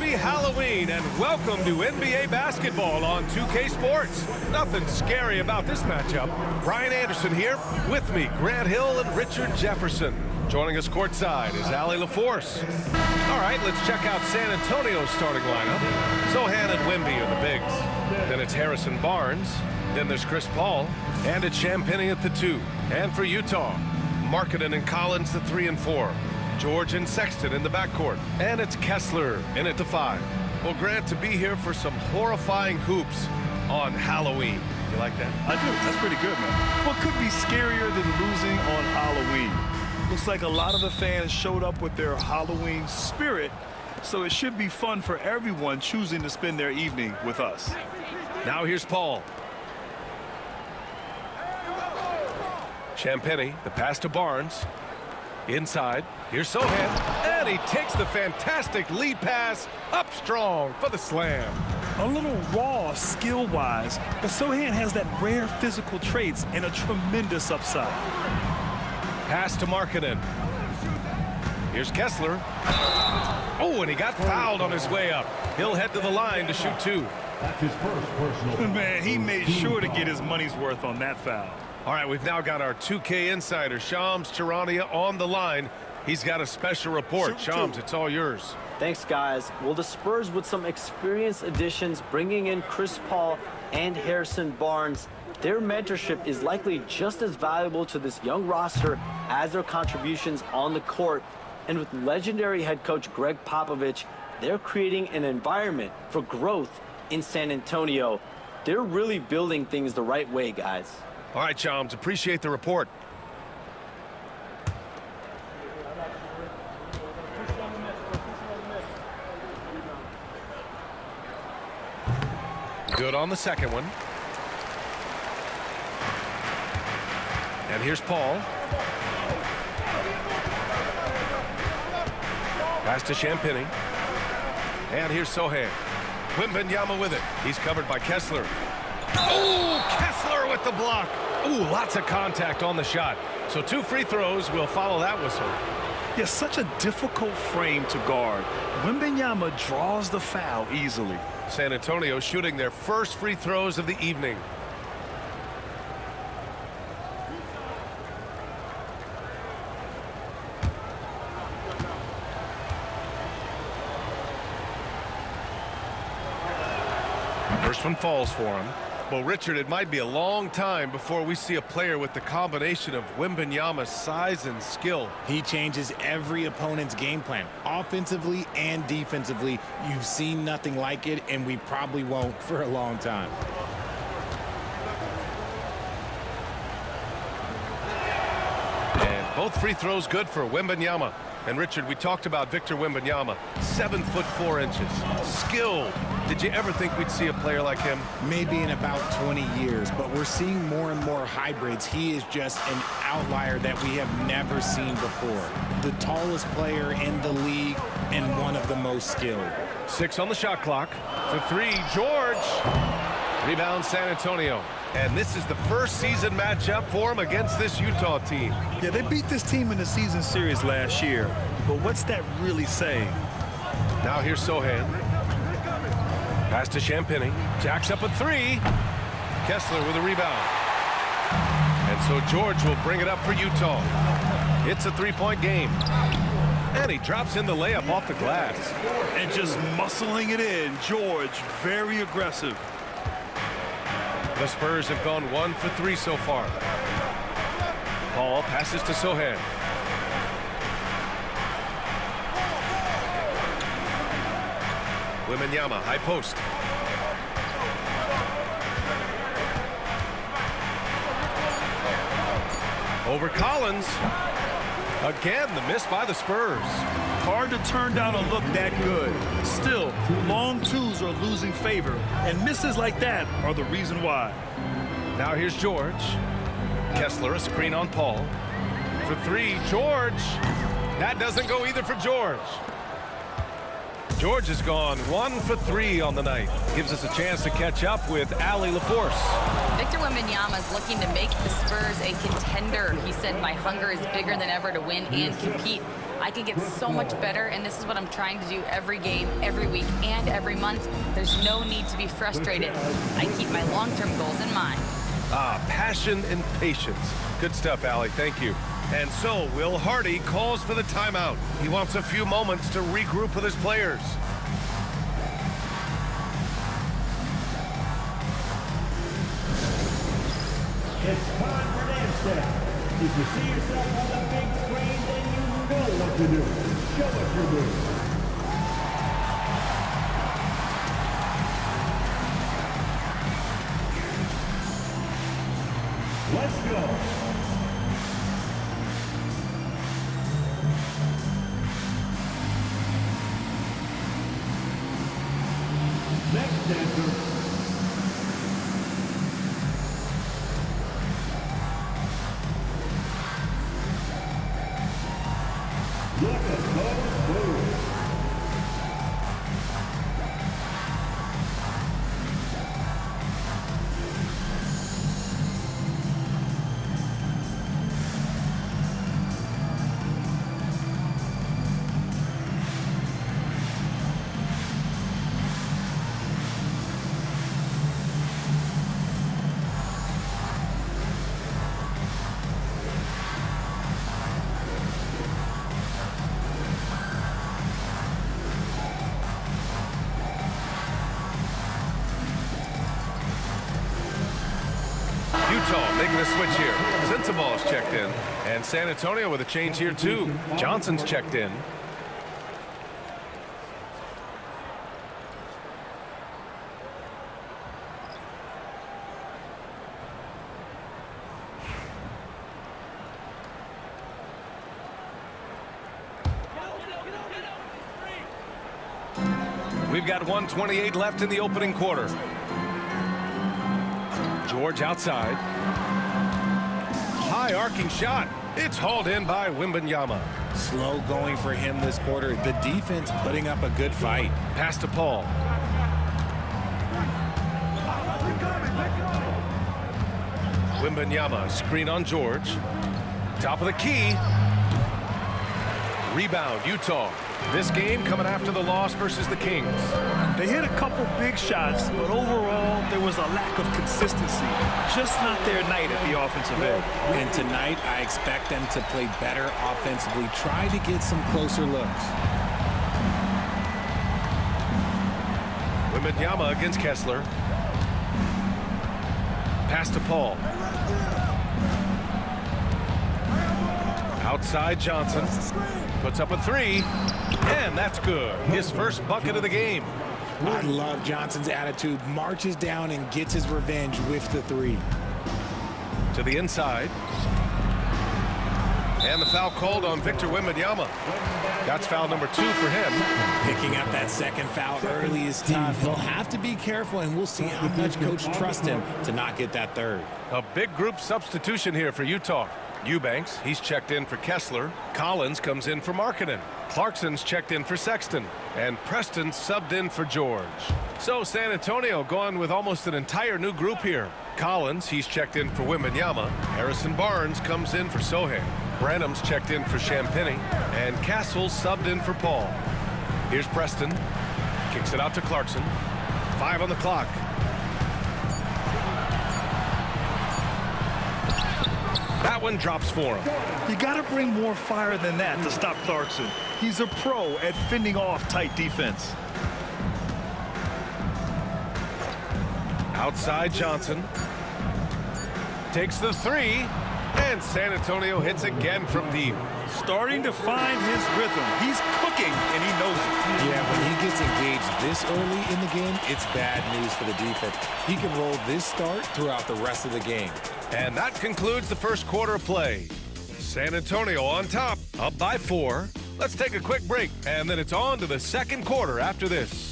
Happy Halloween and welcome to NBA basketball on 2K Sports. Nothing scary about this matchup. Brian Anderson here. With me, Grant Hill and Richard Jefferson. Joining us courtside is Allie LaForce. All right, let's check out San Antonio's starting lineup. Sohan and Wemby are the bigs. Then it's Harrison Barnes. Then there's Chris Paul. And it's Champagnie at the 2. And for Utah, Markkanen and Collins the 3 and 4. George and Sexton in the backcourt. And it's Kessler in at the 5. Well, Grant, to be here for some horrifying hoops on Halloween. You like that? I do. That's pretty good, man. What could be scarier than losing on Halloween? Looks like a lot of the fans showed up with their Halloween spirit, so it should be fun for everyone choosing to spend their evening with us. Now here's Paul. Champagnie, the pass to Barnes. Inside, here's Sohan, and he takes the fantastic lead pass up strong for the slam. A little raw skill-wise, but Sohan has that rare physical traits and a tremendous upside. Pass to Markkanen. Here's Kessler. Oh, and he got fouled on his way up. He'll head to the line to shoot 2. That's his first personal. Man, he made sure to get his money's worth on that foul. All right, we've now got our 2K insider, Shams Charania, on the line. He's got a special report. Shams, it's all yours. Thanks, guys. Well, the Spurs with some experienced additions, bringing in Chris Paul and Harrison Barnes. Their mentorship is likely just as valuable to this young roster as their contributions on the court. And with legendary head coach Greg Popovich, they're creating an environment for growth in San Antonio. They're really building things the right way, guys. All right, Shams, appreciate the report. Good on the second one. And here's Paul. Pass to Champagnie. And here's Sohan. Wembanyama with it. He's covered by Kessler. Oh, Kessler with the block. Ooh, lots of contact on the shot. So 2 free throws will follow that whistle. Yeah, such a difficult frame to guard. Wembanyama draws the foul easily. San Antonio shooting their first free throws of the evening. First one falls for him. Well, Richard, it might be a long time before we see a player with the combination of Wembanyama's size and skill. He changes every opponent's game plan, offensively and defensively. You've seen nothing like it, and we probably won't for a long time. And both free throws good for Wembanyama. And Richard, we talked about Victor Wembanyama, 7'4". Skilled. Did you ever think we'd see a player like him? Maybe in about 20 years, but we're seeing more and more hybrids. He is just an outlier that we have never seen before. The tallest player in the league and one of the most skilled. 6 on the shot clock. For 3, George. Rebound San Antonio. And this is the first season matchup for him against this Utah team. Yeah, they beat this team in the season series last year. But what's that really saying? Now here's Sohan. Pass to Champagnie. Jacks up a 3. Kessler with a rebound. And so George will bring it up for Utah. It's a 3-point game. And he drops in the layup off the glass. And just muscling it in, George, very aggressive. The Spurs have gone 1 for 3 so far. Paul passes to Sohan. Wembanyama, high post. Over Collins. Again, the miss by the Spurs. Hard to turn down a look that good. Still, long twos are losing favor, and misses like that are the reason why. Now here's George. Kessler, a screen on Paul. For 3, George. That doesn't go either for George. George has gone 1 for 3 on the night. Gives us a chance to catch up with Allie LaForce. Victor Wembanyama is looking to make the Spurs a contender. He said, "My hunger is bigger than ever to win and compete." I can get so much better, and this is what I'm trying to do every game, every week, and every month. There's no need to be frustrated. I keep my long-term goals in mind. Passion and patience. Good stuff, Allie. Thank you. And so, Will Hardy calls for the timeout. He wants a few moments to regroup with his players. It's time for dance step. If you see yourself on the big screen, then you know what to do. Show us your move. Let's go. Next dancer. Look at those moves. Utah making a switch here. Sensabal's checked in. And San Antonio with a change here, too. Johnson's checked in. We've got 1:28 left in the opening quarter. George outside. High arcing shot. It's hauled in by Wembanyama. Slow going for him this quarter. The defense putting up a good fight. Pass to Paul. Wembanyama, screen on George. Top of the key. Rebound, Utah. This game coming after the loss versus the Kings. They hit a couple big shots, but overall, there was a lack of consistency. Just not their night at the offensive end. And tonight, I expect them to play better offensively. Try to get some closer looks. Wembanyama against Kessler. Pass to Paul. Outside Johnson. Puts up a three. And that's good. His first bucket of the game. I love Johnson's attitude. Marches down and gets his revenge with the three. To the inside. And the foul called on Victor Wembanyama. That's foul number 2 for him. Picking up that second foul early is tough. He'll have to be careful, and we'll see how much coach trusts him to not get that third. A big group substitution here for Utah. Eubanks, he's checked in for Kessler. Collins comes in for Markkanen. Clarkson's checked in for Sexton. And Preston subbed in for George. So San Antonio going with almost an entire new group here. Collins, he's checked in for Wembanyama. Harrison Barnes comes in for Sohan. Branham's checked in for Champagnie. And Castle's subbed in for Paul. Here's Preston. Kicks it out to Clarkson. 5 on the clock. That one drops for him. You got to bring more fire than that to stop Clarkson. He's a pro at fending off tight defense. Outside Johnson. Takes the three. And San Antonio hits again from deep. Starting to find his rhythm. He's cooking, and he knows it. Yeah, when he gets engaged this early in the game, it's bad news for the defense. He can roll this start throughout the rest of the game. And that concludes the first quarter of play. San Antonio on top, up by 4. Let's take a quick break, and then it's on to the second quarter after this.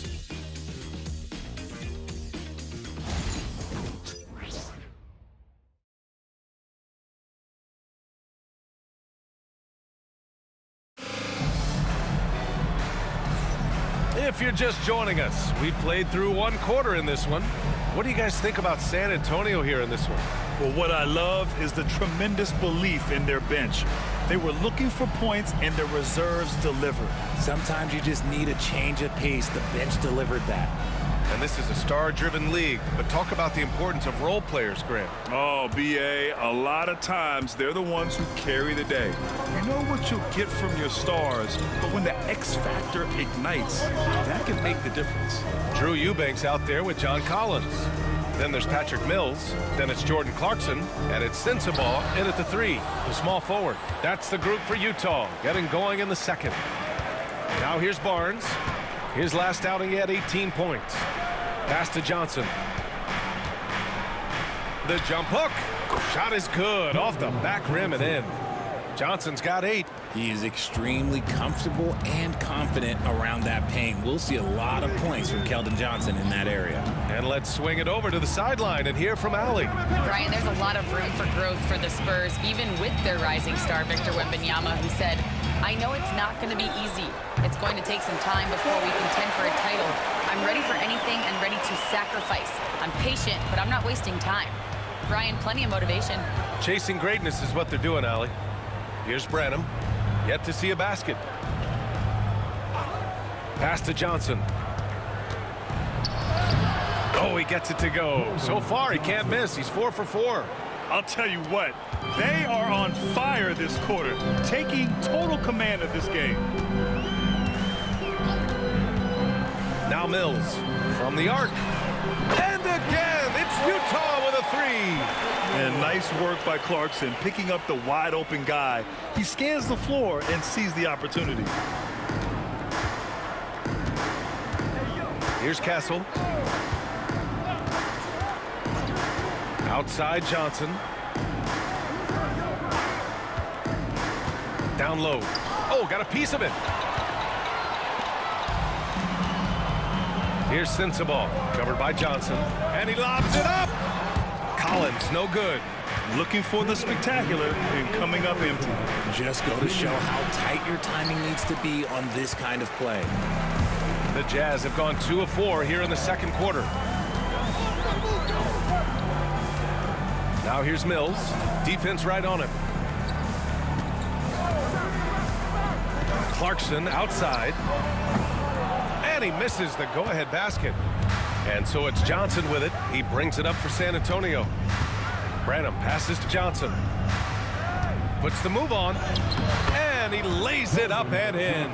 If you're just joining us, we played through one quarter in this one. What do you guys think about San Antonio here in this one? Well, what I love is the tremendous belief in their bench. They were looking for points, and their reserves delivered. Sometimes you just need a change of pace. The bench delivered that. And this is a star-driven league, but talk about the importance of role players, Grant. Oh, B.A., a lot of times they're the ones who carry the day. You know what you'll get from your stars, but when the X factor ignites, that can make the difference. Drew Eubanks out there with John Collins. Then there's Patrick Mills. Then it's Jordan Clarkson. And it's Sensabaugh in at the 3, the small forward. That's the group for Utah, getting going in the second. Now here's Barnes. His last outing, he had 18 points. Pass to Johnson. The jump hook. Shot is good. Off the back rim and in. Johnson's got 8. He is extremely comfortable and confident around that paint. We'll see a lot of points from Keldon Johnson in that area. And let's swing it over to the sideline and hear from Allie. Brian, there's a lot of room for growth for the Spurs, even with their rising star, Victor Wembanyama, who said, I know it's not going to be easy. It's going to take some time before we contend for a title. I'm ready for anything and ready to sacrifice. I'm patient, but I'm not wasting time. Brian, plenty of motivation. Chasing greatness is what they're doing, Allie. Here's Branham. Yet to see a basket. Pass to Johnson. Oh, he gets it to go. So far, he can't miss. He's 4 for 4. I'll tell you what, they are on fire this quarter, taking total command of this game. Now Mills from the arc. And again, it's Utah with a 3. And nice work by Clarkson, picking up the wide open guy. He scans the floor and sees the opportunity. Here's Castle. Outside Johnson. Down low. Oh, got a piece of it. Here's Sensabaugh, covered by Johnson. And he lobs it up. Collins, no good. Looking for the spectacular and coming up empty. Just go to show how tight your timing needs to be on this kind of play. The Jazz have gone 2 of 4 here in the second quarter. Now here's Mills. Defense right on him. Clarkson outside. And he misses the go-ahead basket. And so it's Johnson with it. He brings it up for San Antonio. Branham passes to Johnson. Puts the move on. And he lays it up and in.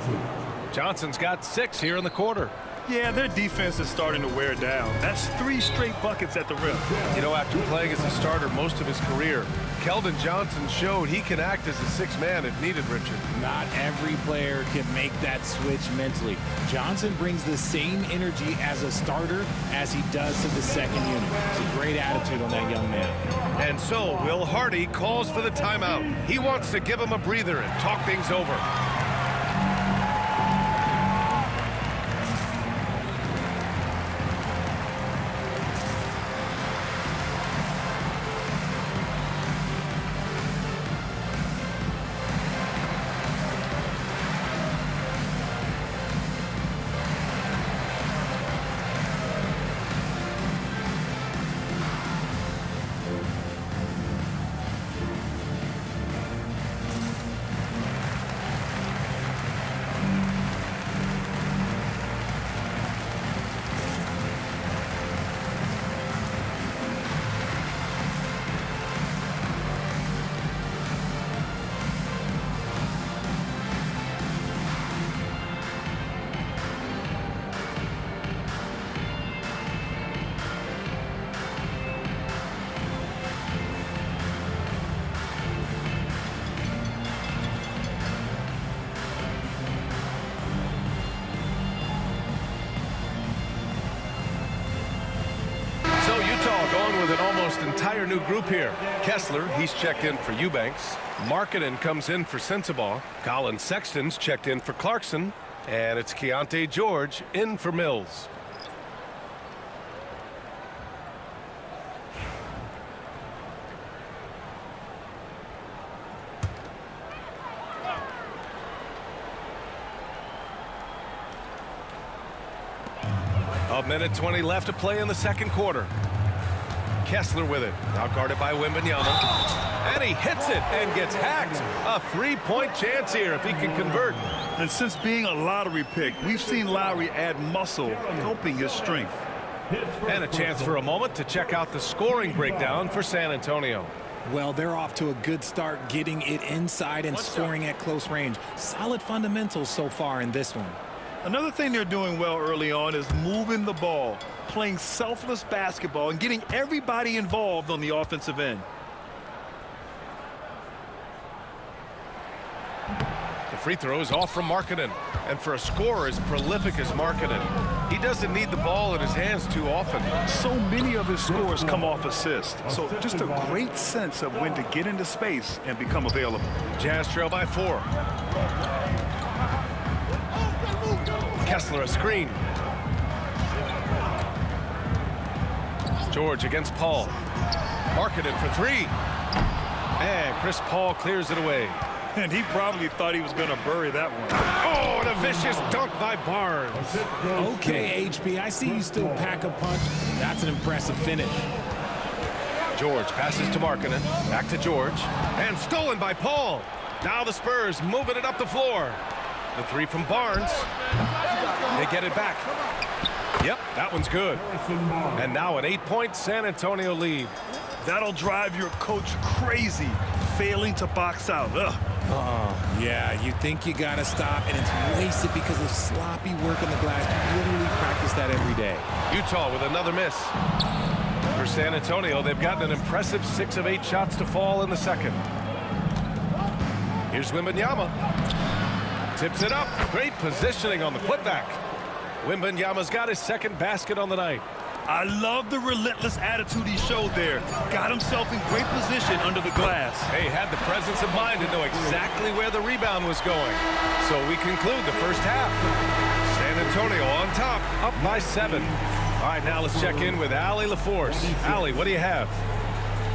Johnson's got 6 here in the quarter. Yeah, their defense is starting to wear down. That's 3 straight buckets at the rim. You know, after playing as a starter most of his career, Keldon Johnson showed he can act as a 6th man if needed, Richard. Not every player can make that switch mentally. Johnson brings the same energy as a starter as he does to the second unit. It's a great attitude on that young man. And so Will Hardy calls for the timeout. He wants to give him a breather and talk things over. Going with an almost entire new group here. Kessler, he's checked in for Eubanks. Markkanen comes in for Sensabaugh. Colin Sexton's checked in for Clarkson. And it's Keontae George in for Mills. A minute 20 left to play in the second quarter. Kessler with it. Now guarded by Wembanyama. And he hits it and gets hacked. A three-point chance here if he can convert. And since being a lottery pick, we've seen Lowry add muscle, helping his strength. And a chance for a moment to check out the scoring breakdown for San Antonio. Well, they're off to a good start getting it inside and scoring at close range. Solid fundamentals so far in this one. Another thing they're doing well early on is moving the ball, playing selfless basketball, and getting everybody involved on the offensive end. The free throw is off from Markkanen. And for a scorer as prolific as Markkanen, he doesn't need the ball in his hands too often. So many of his scores come off assists. So just a great sense of when to get into space and become available. Jazz trail by 4. Kessler a screen. George against Paul. Markkanen for 3. And Chris Paul clears it away. And he probably thought he was going to bury that one. Oh, and a vicious dunk by Barnes. Okay, HB, I see you still pack a punch. That's an impressive finish. George passes to Markkanen. Back to George. And stolen by Paul. Now the Spurs moving it up the floor. The 3 from Barnes. They get it back. Yep, that one's good. And now an 8-point San Antonio lead. That'll drive your coach crazy, failing to box out. Ugh. Yeah, you think you got to stop, and it's wasted because of sloppy work on the glass. You literally practice that every day. Utah with another miss. For San Antonio, they've gotten an impressive 6 of 8 shots to fall in the second. Here's Wembanyama. Tips it up. Great positioning on the putback. Wembanyama's got his second basket on the night. I love the relentless attitude he showed there. Got himself in great position under the glass. He had the presence of mind to know exactly where the rebound was going. So we conclude the first half. San Antonio on top, up by 7. All right, now let's check in with Allie LaForce. Allie, what do you have?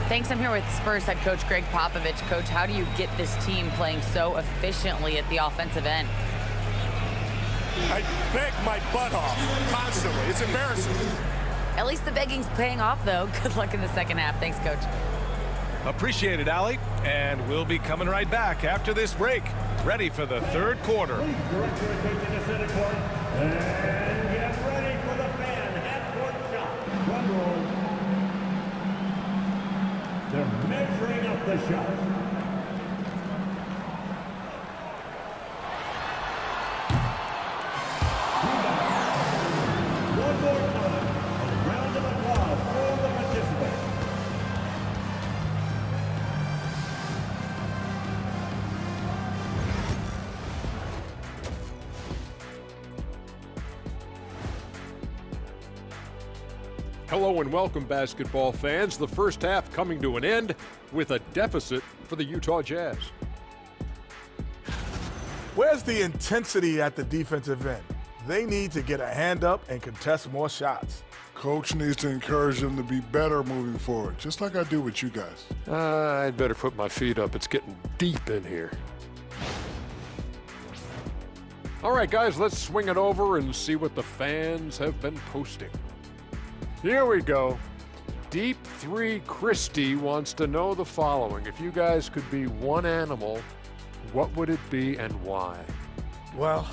Thanks. I'm here with Spurs head coach Greg Popovich. Coach, how do you get this team playing so efficiently at the offensive end? I beg my butt off constantly. It's embarrassing. At least the begging's paying off, though. Good luck in the second half. Thanks, Coach. Appreciate it, Allie. And we'll be coming right back after this break. Ready for the third quarter. And get ready for the fan half-court shot. Drum roll. They're measuring up the shot. One more time. A round of applause for the participants. Hello and welcome, basketball fans. The first half coming to an end with a deficit for the Utah Jazz. Where's the intensity at the defensive end? They need to get a hand up and contest more shots. Coach needs to encourage them to be better moving forward, just like I do with you guys. I'd better put my feet up. It's getting deep in here. All right, guys, let's swing it over and see what the fans have been posting. Here we go. Deep 3 Christie wants to know the following. If you guys could be one animal, what would it be and why? Well,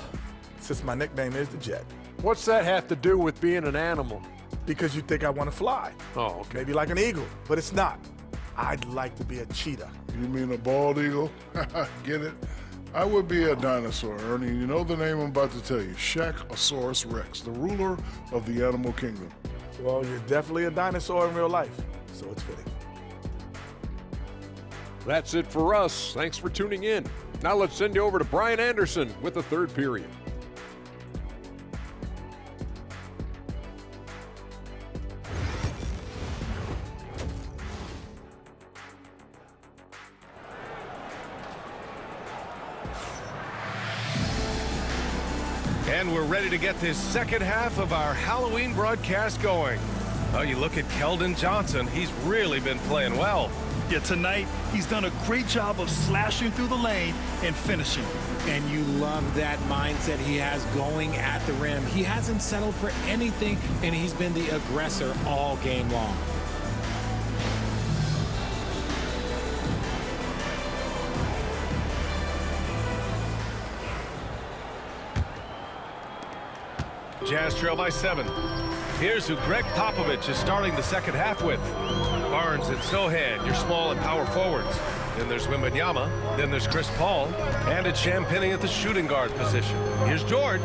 since my nickname is the Jet. What's that have to do with being an animal? Because you think I want to fly. Oh, okay. Maybe like an eagle, but it's not. I'd like to be a cheetah. You mean a bald eagle? Get it? I would be a dinosaur, Ernie. You know the name I'm about to tell you. Shaqosaurus Rex, the ruler of the animal kingdom. Well, you're definitely a dinosaur in real life, so it's fitting. That's it for us. Thanks for tuning in. Now let's send you over to Brian Anderson with the third period. And we're ready to get this second half of our Halloween broadcast going. Oh, you look at Keldon Johnson. He's really been playing well. Yeah, tonight, he's done a great job of slashing through the lane and finishing. And you love that mindset he has going at the rim. He hasn't settled for anything, and he's been the aggressor all game long. Jazz trail by 7. Here's who Greg Popovich is starting the second half with. Barnes and Sohan, your small and power forwards. Then there's Wembanyama. Then there's Chris Paul. And it's Champagnie at the shooting guard position. Here's George.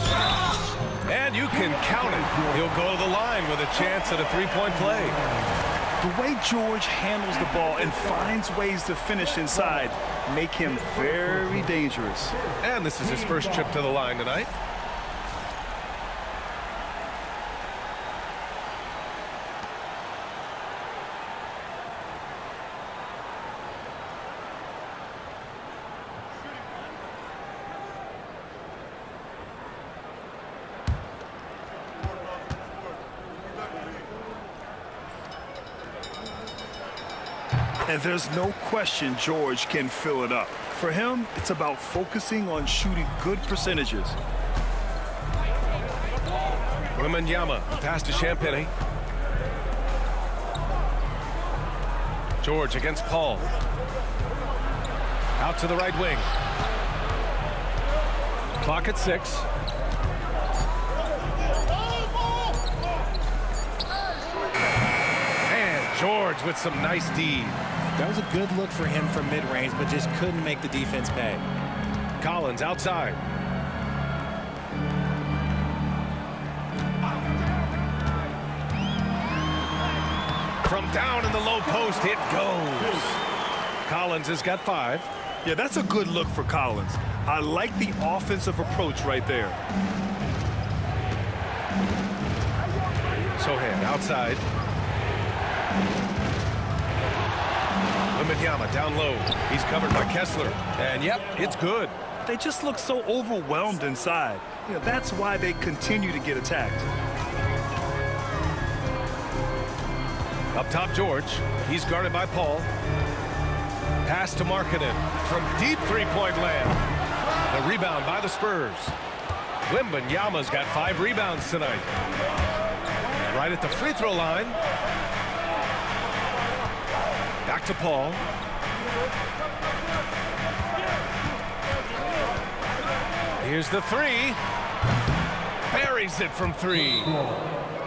And you can count it. He'll go to the line with a chance at a three-point play. The way George handles the ball and finds ways to finish inside make him very dangerous. And this is his first trip to the line tonight. And there's no question George can fill it up. For him, it's about focusing on shooting good percentages. Wembanyama, pass to Champagnie. George against Paul. Out to the right wing. Clock at 6. And George with some nice D. That was a good look for him from mid-range, but just couldn't make the defense pay. Collins outside. From down in the low post, it goes. Collins has got 5. Yeah, that's a good look for Collins. I like the offensive approach right there. Sohan outside. Wembanyama down low. He's covered by Kessler. And yep, it's good. They just look so overwhelmed inside. You know, that's why they continue to get attacked. Up top, George. He's guarded by Paul. Pass to Markkanen from deep three-point land. The rebound by the Spurs. Wembanyama's got 5 rebounds tonight. Right at the free throw line. Back to Paul. Here's the 3. Buries it from 3.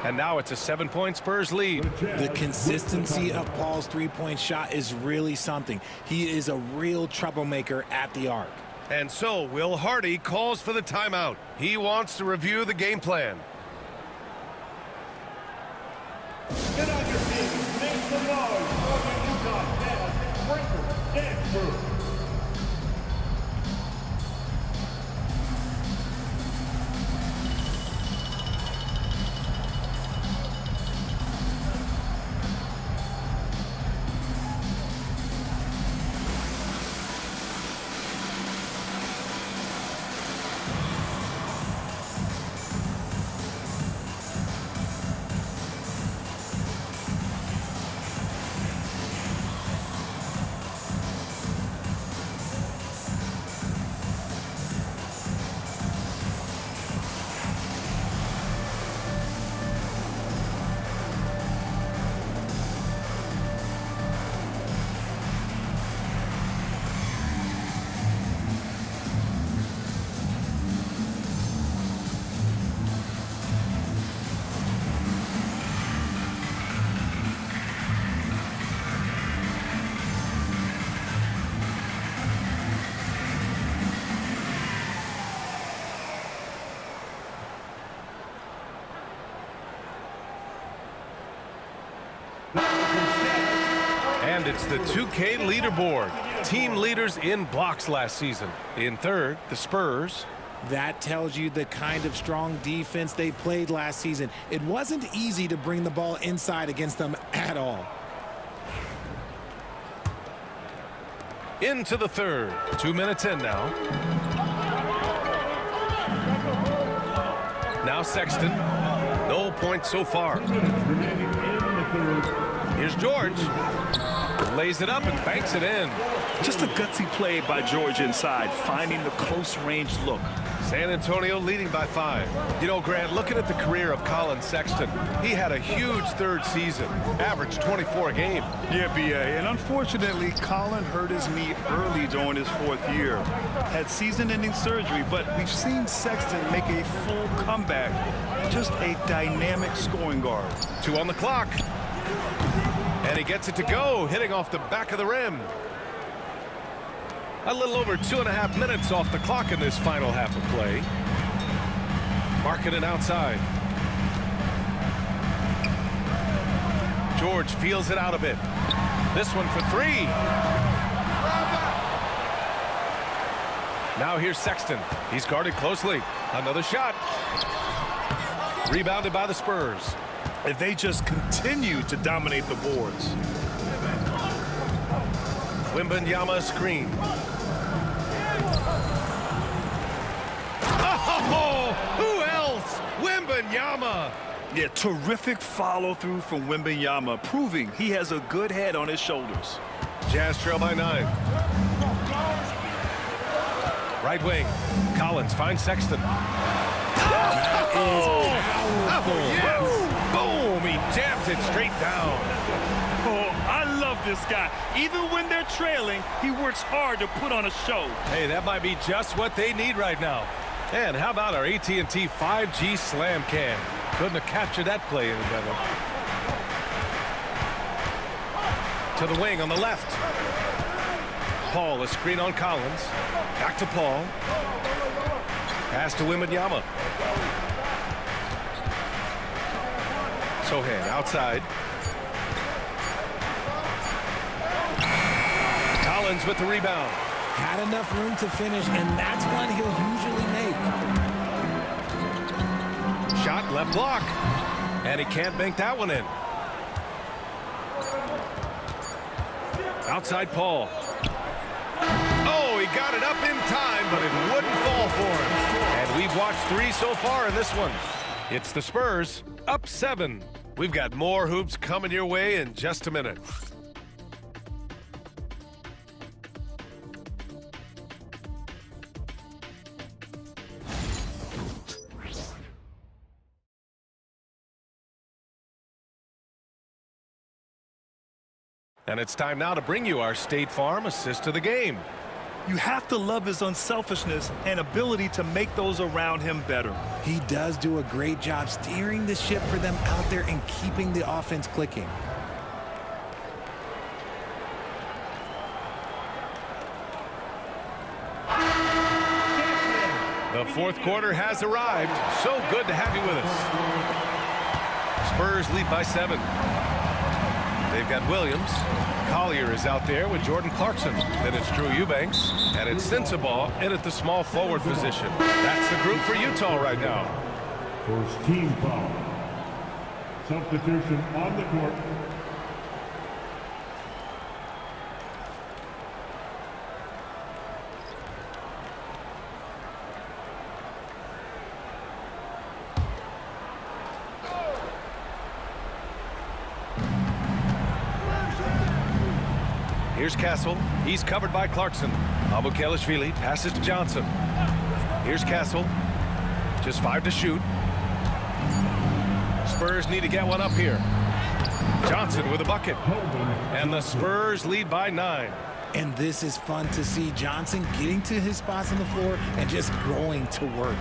And now it's a 7-point Spurs lead. The consistency of Paul's three-point shot is really something. He is a real troublemaker at the arc. And so Will Hardy calls for the timeout. He wants to review the game plan. Get on your feet. Make some noise for the Utah Jazz Sprinkle Dance Crew. And it's the 2K leaderboard. Team leaders in blocks last season. In third, the Spurs. That tells you the kind of strong defense they played last season. It wasn't easy to bring the ball inside against them at all. Into the third. 2 minutes in now. Now Sexton. No points so far. Here's George. Lays it up and banks it in. Just a gutsy play by George inside, finding the close range look. San Antonio leading by 5. You know, Grant, looking at the career of Colin Sexton, he had a huge third season, averaged 24 a game. Yeah, B.A., and unfortunately, Colin hurt his knee early during his 4th year. Had season-ending surgery, but we've seen Sexton make a full comeback. Just a dynamic scoring guard. 2 on the clock. And he gets it to go, hitting off the back of the rim. A little over 2.5 minutes off the clock in this final half of play. Marking it outside. George feels it out a bit. This one for 3. Now here's Sexton. He's guarded closely. Another shot. Rebounded by the Spurs. If they just continue to dominate the boards. Wembanyama screen. Oh, who else? Wembanyama. Yeah, terrific follow-through from Wembanyama, proving he has a good head on his shoulders. Jazz trail by 9. Right wing. Collins finds Sexton. Yes! Boom! He jams it straight down. Oh, I love this guy. Even when they're trailing, he works hard to put on a show. Hey, that might be just what they need right now. And how about our AT&T 5G slam cam? Couldn't have captured that play any better. To the wing on the left. Paul, a screen on Collins. Back to Paul. Pass to Wembanyama. Sohan outside. Collins with the rebound. Had enough room to finish, and that's one he'll usually make. Shot left block. And he can't bank that one in. Outside Paul. Oh, he got it up in time, but it wouldn't fall for him. And we've watched 3 so far in this one. It's the Spurs, up 7. We've got more hoops coming your way in just a minute. And it's time now to bring you our State Farm assist of the game. You have to love his unselfishness and ability to make those around him better. He does do a great job steering the ship for them out there and keeping the offense clicking. The fourth quarter has arrived. So good to have you with us. Spurs lead by 7. They've got Williams. Collier is out there with Jordan Clarkson. Then it's Drew Eubanks. And it's Sensabaugh in at the small forward position. That's the group for Utah right now. First team foul. Substitution on the court. Here's Castle. He's covered by Clarkson. Abukelashvili passes to Johnson. Here's Castle. Just 5 to shoot. Spurs need to get one up here. Johnson with a bucket. And the Spurs lead by 9. And this is fun to see. Johnson getting to his spots on the floor and just going to work.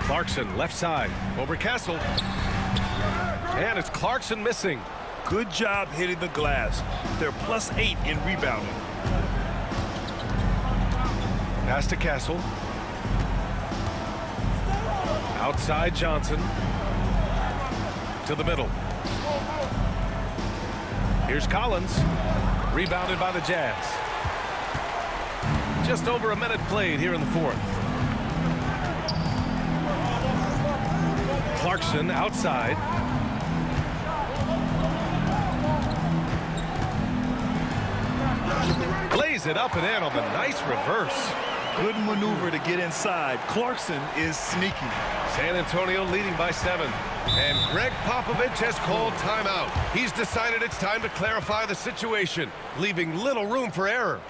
Clarkson left side over Castle. And it's Clarkson missing. Good job hitting the glass. They're +8 in rebounding. Pass to Castle. Outside Johnson. To the middle. Here's Collins. Rebounded by the Jazz. Just over a minute played here in the fourth. Clarkson outside. Lays it up and in on the nice reverse. Good maneuver to get inside. Clarkson is sneaky. San Antonio leading by 7. And Greg Popovich has called timeout. He's decided it's time to clarify the situation, leaving little room for error.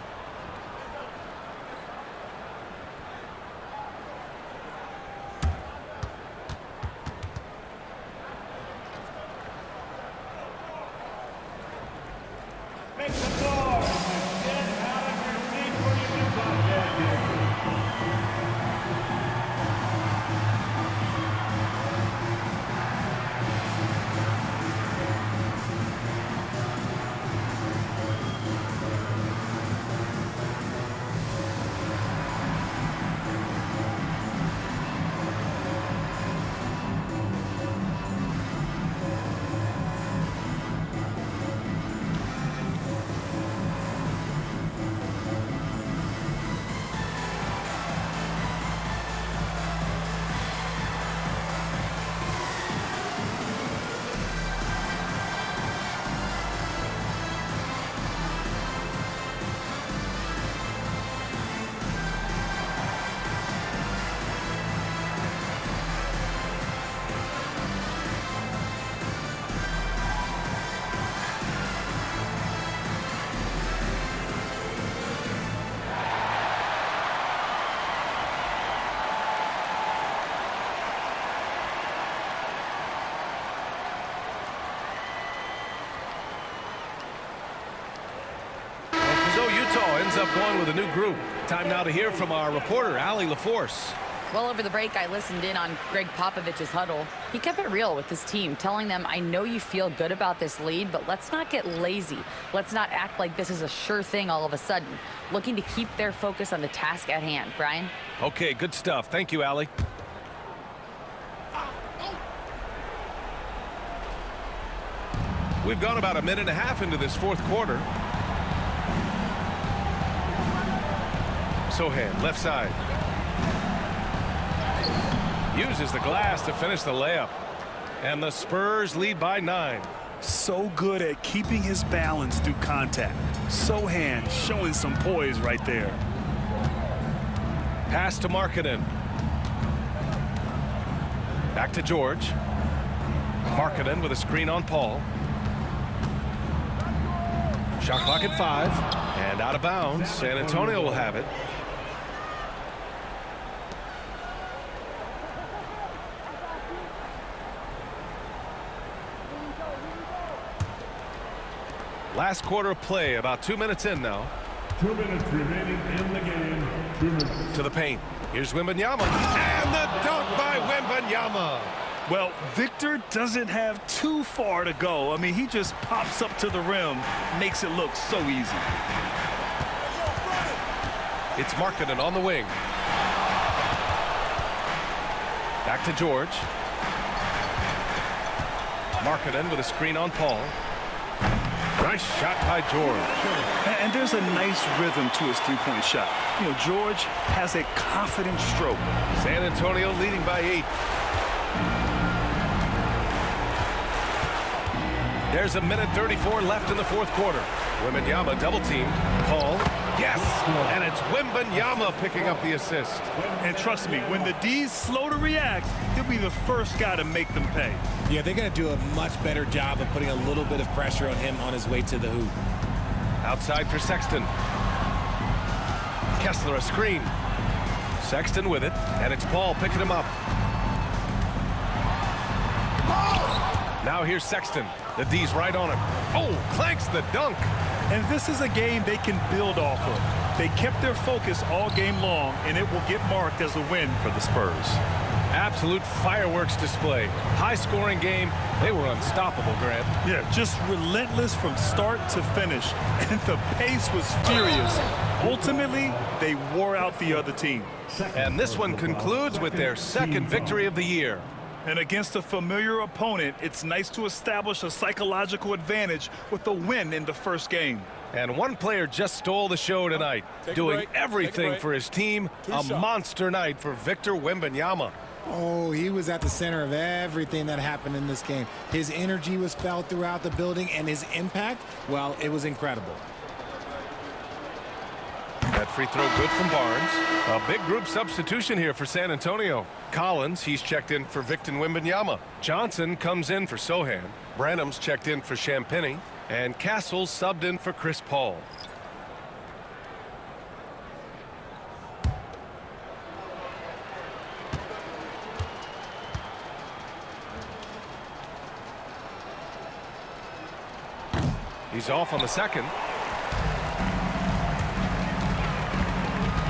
Make the floor. Get out of your seat for your new podcast. so Utah ends up going with a new group. Time now to hear from our reporter, Allie LaForce. Well, over the break, I listened in on Greg Popovich's huddle. He kept it real with his team, telling them, I know you feel good about this lead, but let's not get lazy. Let's not act like this is a sure thing all of a sudden. Looking to keep their focus on the task at hand. Brian? Okay, good stuff. Thank you, Allie. We've gone about a minute and a half into this fourth quarter. Sohan, left side. Uses the glass to finish the layup. And the Spurs lead by 9. So good at keeping his balance through contact. Sohan showing some poise right there. Pass to Markkanen. Back to George. Markkanen with a screen on Paul. Shot clock at 5. And out of bounds. San Antonio will have it. Last quarter of play, about 2 minutes in now. 2 minutes remaining in the game. 2 minutes. To the paint. Here's Wembanyama. And the dunk by Wembanyama. Well, Victor doesn't have too far to go. I mean, he just pops up to the rim, makes it look so easy. It's Markkanen on the wing. Back to George. Markkanen with a screen on Paul. Nice shot by George. And there's a nice rhythm to his three-point shot. You know, George has a confident stroke. San Antonio leading by 8. There's a minute 34 left in the fourth quarter. Wembanyama double teamed. Paul. Yes. And it's Wembanyama picking up the assist. And trust me, when the D's slow to react, he'll be the first guy to make them pay. Yeah, they're going to do a much better job of putting a little bit of pressure on him on his way to the hoop. Outside for Sexton. Kessler a screen. Sexton with it, and it's Paul picking him up. Now here's Sexton. The D's right on him. Oh, clanks the dunk. And this is a game they can build off of. They kept their focus all game long, and it will get marked as a win for the Spurs. Absolute fireworks display. High-scoring game. They were unstoppable, Grant. Yeah, just relentless from start to finish. And the pace was furious. Ultimately, they wore out the other team. And this one concludes with their second victory of the year. And against a familiar opponent, it's nice to establish a psychological advantage with a win in the first game. And one player just stole the show tonight, doing everything for his team. A monster night for Victor Wembanyama. Oh, he was at the center of everything that happened in this game. His energy was felt throughout the building, and his impact, well, it was incredible. That free throw good from Barnes. A big group substitution here for San Antonio. Collins, he's checked in for Victor Wembanyama. Johnson comes in for Sohan. Branham's checked in for Champagny. And Castle's subbed in for Chris Paul. He's off on the second.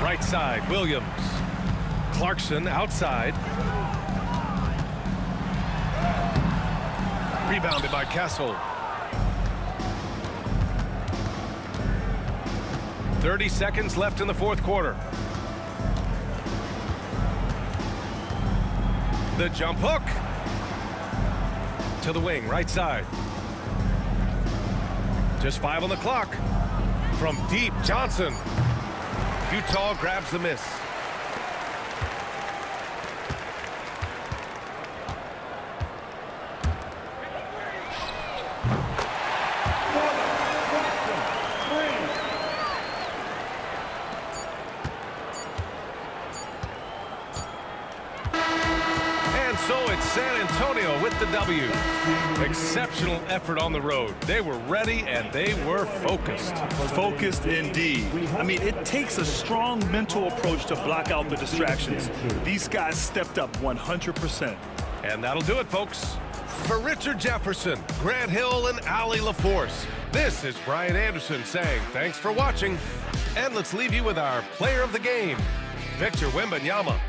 Right side, Williams. Clarkson outside. Rebounded by Castle. 30 seconds left in the fourth quarter. The jump hook. To the wing, right side. Just 5 on the clock. From deep, Johnson. Utah grabs the miss. And so it's San Antonio with the W. Exceptional effort on the road. They were ready and they were focused. Focused indeed. I mean, it takes a strong mental approach to block out the distractions. These guys stepped up 100%. And that'll do it, folks. For Richard Jefferson, Grant Hill, and Allie LaForce, this is Brian Anderson saying thanks for watching. And let's leave you with our player of the game, Victor Wembanyama.